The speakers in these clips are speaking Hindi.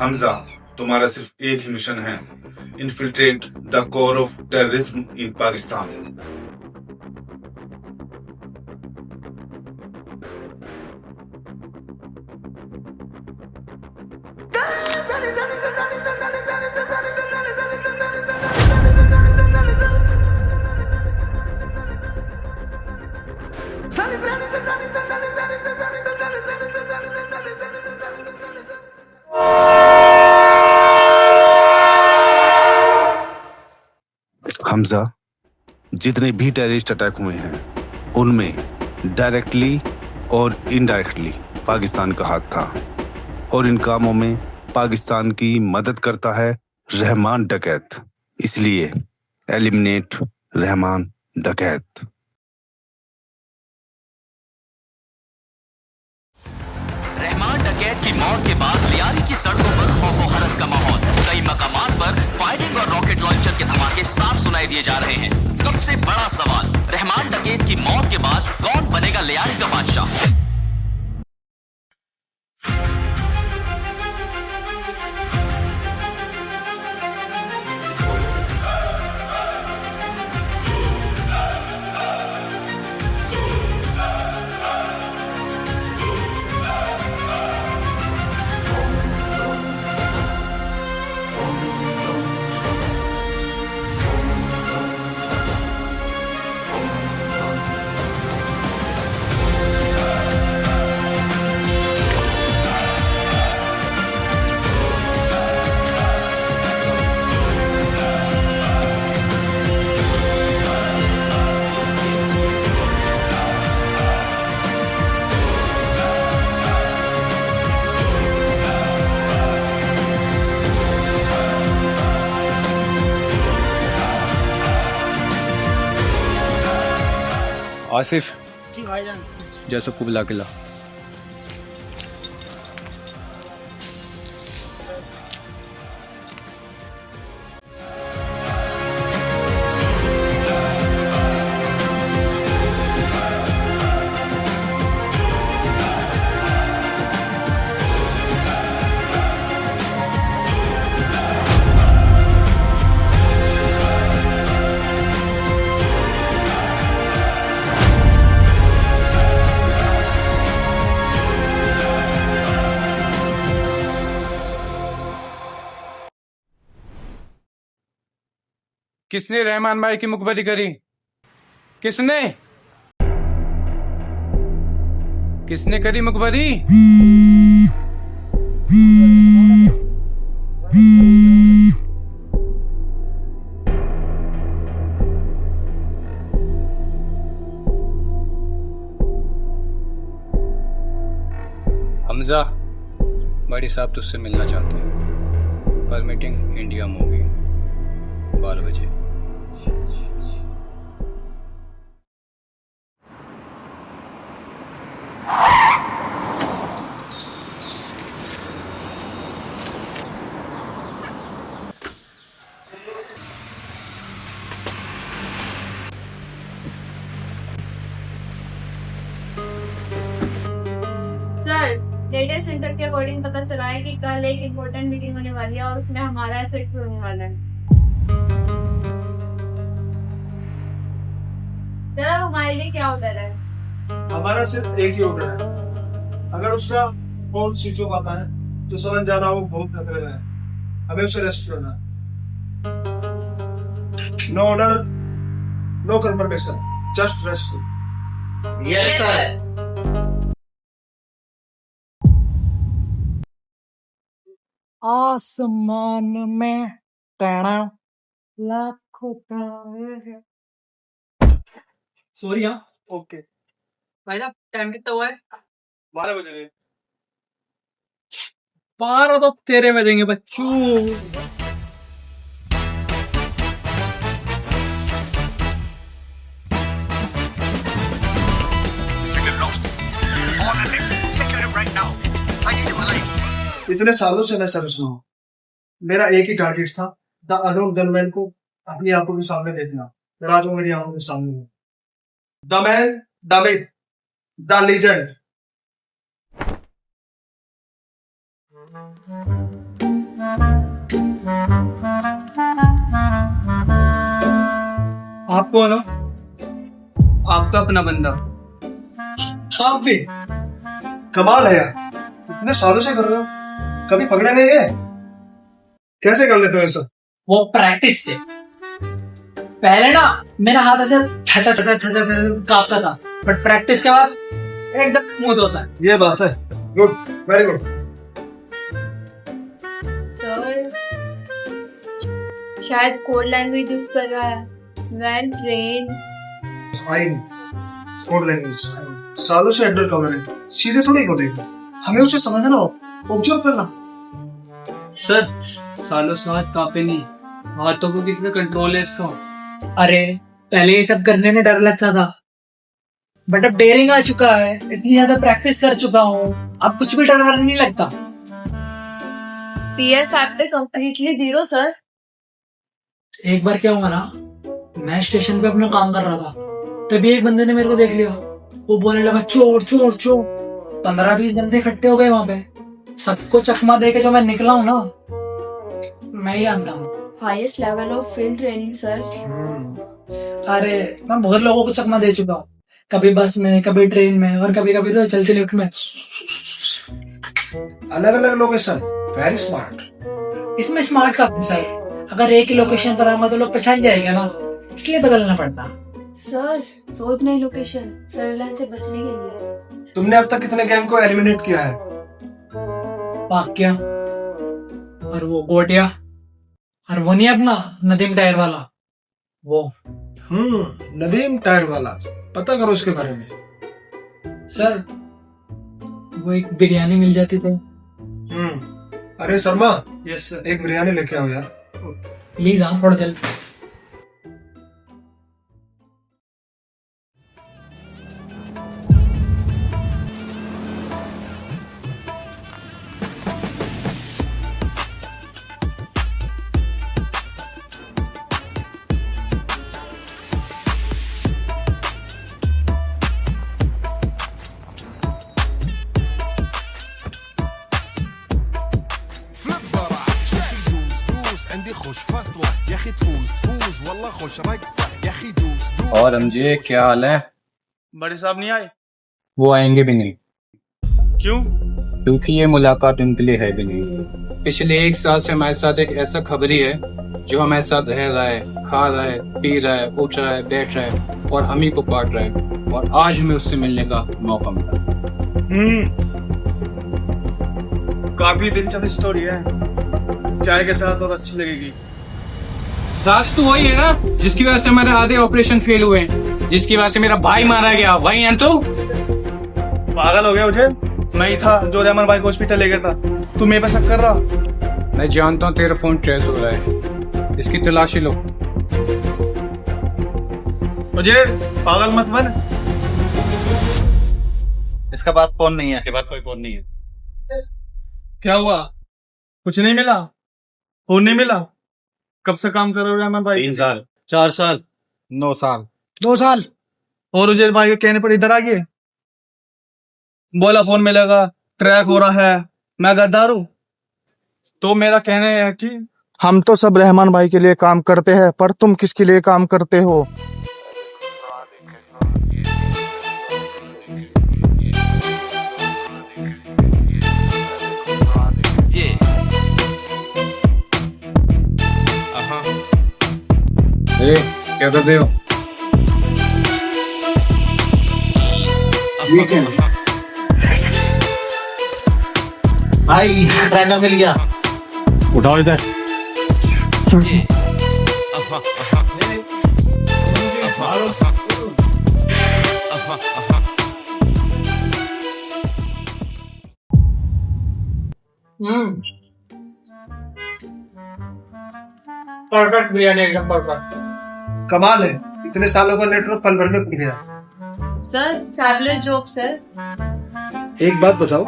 हमजा, तुम्हारा सिर्फ एक ही मिशन है, infiltrate the core of terrorism in Pakistan. Hamza, जितने भी टेररिस्ट अटैक हुए हैं उनमें डायरेक्टली और इनडायरेक्टली पाकिस्तान का हाथ था और इन कामों में पाकिस्तान की मदद करता है रहमान डकैत। इसलिए एलिमिनेट रहमान डकैत। रहमान डकैत की मौत के बाद लियारी की सड़कों पर खौफ और हरस का माहौल। कई मकामात पर फायरिंग और रॉकेट लॉन्चर के धमाके साफ सुनाई दिए जा रहे हैं। सबसे बड़ा सवाल, रहमान डकैत की मौत के बाद कौन बनेगा लियारी का बादशाह? आसिफ, जी भाईजान। जा सबको बुला के ला। किसने रहमान भाई की मुखबरी करी? किसने किसने करी मुखबरी? हमजा, बड़ी साहब तुझसे मिलना चाहते हैं। कल मीटिंग इंडिया में होगी 12 बजे। सर, लेटेस्ट इंटर के अकॉर्डिंग पता चला है कि कल एक इम्पोर्टेंट मीटिंग होने वाली है और उसमें हमारा एसेट होने वाला है। जरा हमारे लिए क्या ऑर्डर है? हमारा सिर्फ एक ही ऑर्डर है। अगर उसका फोन स्विच ऑफ आता है तो समझ जाना वो बहुत खतरे में है। हमें उसे रेस्ट करना है। No order, no confirmation, just rest. Yes sir. आसमान में टैना लाखों तारे। सॉरी हाँ, ओके। भाई साहब, टाइम कितना हुआ है? 12 बजे। 12 तो तेरे बजेंगे बच्चू। इतने सालों से मैं सर्विस में हूँ। मेरा एक ही टारगेट था, द अनोन गनमैन को अपनी आंखों के सामने देखना। फिर आज वो मेरी आंखों के सामने है। The man, the myth, the legend. आप कौन हो? आपका अपना बंदा। आप भी कमाल है यार, इतने सालों से कर रहे हो, कभी पकड़े नहीं गए? कैसे कर लेते हो ऐसा? वो प्रैक्टिस से। पहले ना मेरा हाथ ऐसे कांपता था, बट प्रैक्टिस के बाद एकदम स्मूथ होता है। ये बात है। Good, very good. सर शायद कोड लैंग्वेज यूज कर रहा है। Well train. I code language सालों से अंडर कवर है, सीधे थोड़ी को देखो, हमें उसे समझना हो, ऑब्जर्व करना। सर सालों से हाथ कांपे नहीं, हाथों को कितना कंट्रोल है इसका। अरे पहले ये सब करने में डर लगता था, बट अब डेयरिंग आ चुका है, इतनी ज्यादा प्रैक्टिस कर चुका हूँ, अब कुछ भी डर नहीं लगता। Fear factor completely zero sir. एक बार क्या हुआ ना, मैं स्टेशन पे अपना काम कर रहा था, तभी एक बंदे ने मेरे को देख लिया। वो बोलने लगा चोर चोर चोर। 15-20 बंदे इकट्ठे हो गए वहां पे, सबको चकमा दे के जो मैं निकला हूँ ना, मैं ही जानता हूँ। Highest level of field training sir. अरे मैं बहुत लोगों को चकमा दे चुका हूँ, कभी बस में, कभी ट्रेन में, और कभी कभी तो चलती लिफ्ट में। अलग अलग लोकेशन, वेरी स्मार्ट। इसमें स्मार्ट का पैसा है, अगर एक ही लोकेशन पर आऊंगा तो लोग पहचान जाएंगे ना, इसलिए बदलना पड़ता। सर रोज नई लोकेशन, सर्विलांस से बचने के लिए। तुमने अब तक कितने गैंग को एलिमिनेट किया है? पाक्या और वो गोटिया, और वो नहीं अपना नदीम टायर वाला, वो। नदीम टायर वाला, पता करो उसके बारे में। सर वो एक बिरयानी मिल जाती तो। अरे शर्मा, यस सर। एक बिरयानी लेके आओ यार। प्लीज हाँ, थोड़ा जल्द। और समझिए क्या हाल है? बड़े साहब नहीं आए? वो आएंगे भी नहीं, क्यों? क्योंकि ये मुलाकात उनके लिए है भी नहीं। पिछले 1 साल से हमारे साथ एक ऐसा खबरी है जो हमारे साथ रह रहा है, खा रहा है, पी रहा है, उठ रहा है, बैठ रहा है और हम ही को काट रहा है, और आज हमें उससे मिलने का मौका मिला। काफी दिलचस्प स्टोरी है, चाय के साथ और अच्छी लगेगी। साथ तो वही है ना जिसकी वजह से हमारे आधे ऑपरेशन फेल हुए हैं, जिसकी वजह से मेरा भाई मारा गया, वही है तो। पागल हो गया मुझे, मैं ही था जो रहमान भाई को हॉस्पिटल ले गया था, तू मेरे पे शक कर रहा? मैं जानता हूँ तेरा फोन ट्रेस हो रहा है, इसकी तलाशी लो। मुझे पागल मत बन, इसका बात फोन नहीं है, इसके बाद कोई फोन नहीं है। क्या हुआ? कुछ नहीं मिला? फोन नहीं मिला? कब से काम कर रहे हो रहमान भाई? 3 साल, 4 साल, 9 साल, 2 साल। और उजैर भाई के कहने पर इधर आ गए, बोला फोन मिलेगा, ट्रैक हो रहा है, मैं गद्दार हूं? तो मेरा कहना है कि हम तो सब रहमान भाई के लिए काम करते हैं, पर तुम किसके लिए काम करते हो? क्या कर रहे हो? भाई ट्रेनर मिल गया, उठाओ इधर। परफेक्ट बिरयानी, एकदम परफेक्ट। कमाल है, इतने सालों का नेटवर्क पल भर में खुल गया। Sir traveller joke sir. एक बात बताओ,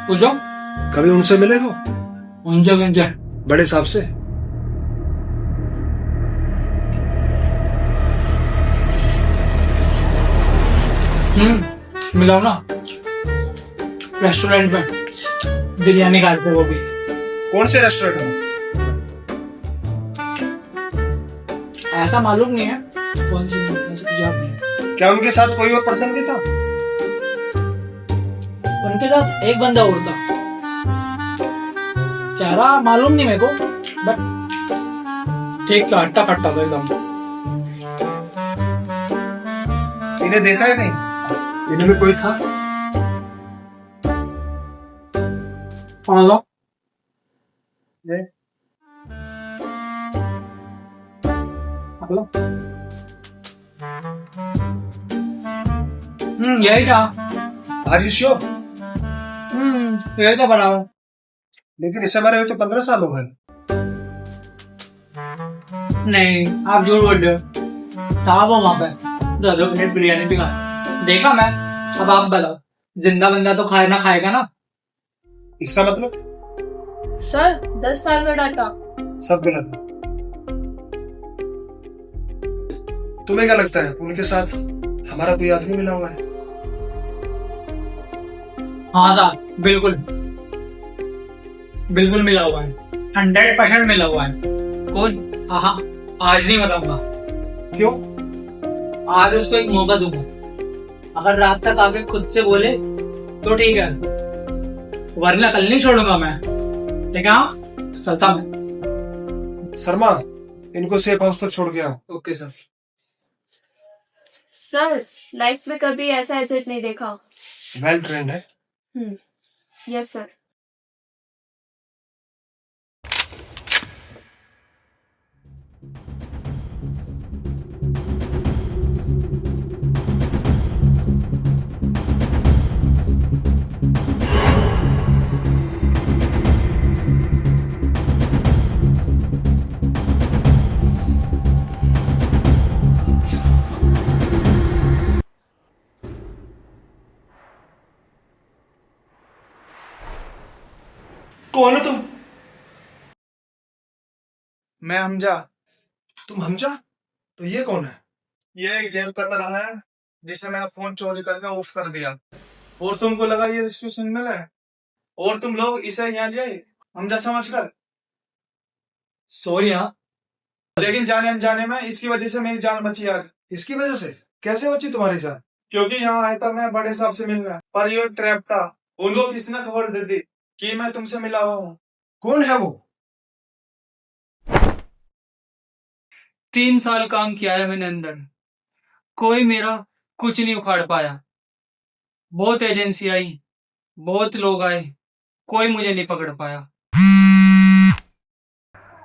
पूछो। कभी उनसे मिले हो? उनसे बड़े साहब से? मिला ना, रेस्टोरेंट में बिरयानी खाते, वो भी। कौन से रेस्टोरेंट में? ऐसा मालूम नहीं है कौन सी जॉब नहीं। क्या उनके साथ कोई और पर्सन भी था? उनके साथ एक बंदा और था, चेहरा मालूम नहीं मेरे को, बट ठीक था, हट्टा कट्टा था एकदम। इन्हें देखा है नहीं? इन्हें में कोई था? कौन सा? ये यही था। Are you sure? यही था बराबर। लेकिन इसे मरे हुए तो 15 साल हो गए। नहीं, आप झूठ बोल रहे हो। था वो वहां पे 10 प्लेट बिरयानी भी खाए, देखा मैं। अब आप बताओ, जिंदा बंदा तो खाए ना खाएगा ना। इसका मतलब सर 10 साल में डाटा। सब गलत है। तुम्हें क्या लगता है उनके साथ हमारा कोई आदमी मिला हुआ है? हाँ साहब, बिल्कुल बिल्कुल मिला हुआ है, 100% मिला हुआ है। कौन? हाँ, आज नहीं बताऊंगा। क्यों? आज उसको एक मौका दूंगा, अगर रात तक आके खुद से बोले तो ठीक है, वरना कल नहीं छोड़ूंगा मैं। ठीक है, हाँ? चलता मैं। शर्मा, इनको सेफ हाउस तक छोड़ के आओ। Okay sir. सर लाइफ में कभी ऐसा एसेट नहीं देखा। वेल ट्रेंड है। Yes sir. कौन हो तुम? मैं हमजा। तुम हमजा? तो ये कौन है? ये एक जेल का तरह है जिसे मैंने फोन चोरी करके ऑफ कर दिया, और तुमको लगा ये रजिस्ट्रेशन मिला है, और तुम लोग इसे यहाँ ले आए हमजा समझकर। सॉरी। हाँ, लेकिन जाने अनजाने में इसकी वजह से मेरी जान बची यार। इसकी वजह से? कैसे बची तुम्हारी जान? क्योंकि यहाँ आया था मैं बड़े साहब से मिलने, पर ये ट्रैप था। उनको किसने खबर दे दी कि मैं तुमसे मिला हुआ हूँ। कौन है वो? 3 साल काम किया है मैंने अंदर, कोई मेरा कुछ नहीं उखाड़ पाया। बहुत एजेंसी आई, बहुत लोग आए, कोई मुझे नहीं पकड़ पाया।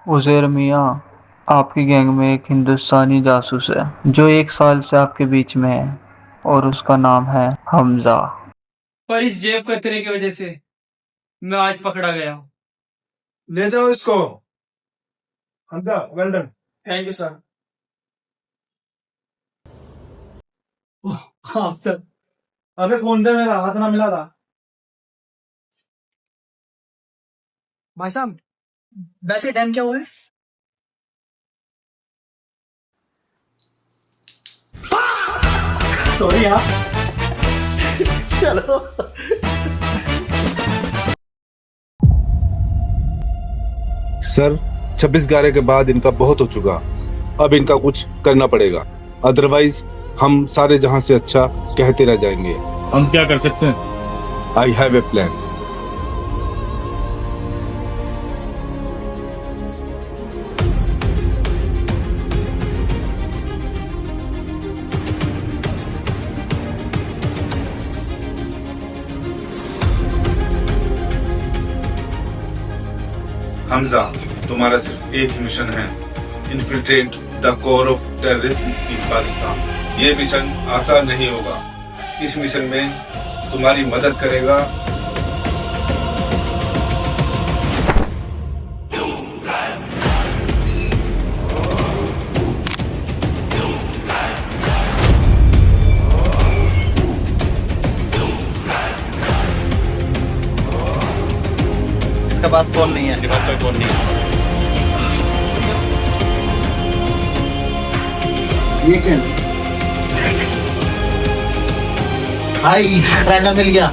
उज़ैर मियाँ, आपकी गैंग में एक हिंदुस्तानी जासूस है जो 1 साल से आपके बीच में है, और उसका नाम है हमजा। पर इस जेब कतरे की वजह से मैं आज पकड़ा गया हूँ। ले जाओ इसको। Hamza, well done. Thank you sir. हाँ सर। अबे फोन दे, मेरा हाथ ना मिला था। भाई साहब, वैसे टाइम क्या हुआ है? सॉरी यार। सर 26/11 के बाद इनका बहुत हो चुका, अब इनका कुछ करना पड़ेगा, अदरवाइज हम सारे जहां से अच्छा कहते रह जाएंगे। हम क्या कर सकते हैं? I have a plan. Hamza, तुम्हारा सिर्फ एक ही मिशन है, infiltrate the core of terrorism in Pakistan. ये मिशन आसान नहीं होगा। इस मिशन में तुम्हारी मदद करेगा इसके बाद कौन नहीं है? इसके बाद कोई कौन नहीं है? ये क्या? भाई ट्रेनर मिल गया।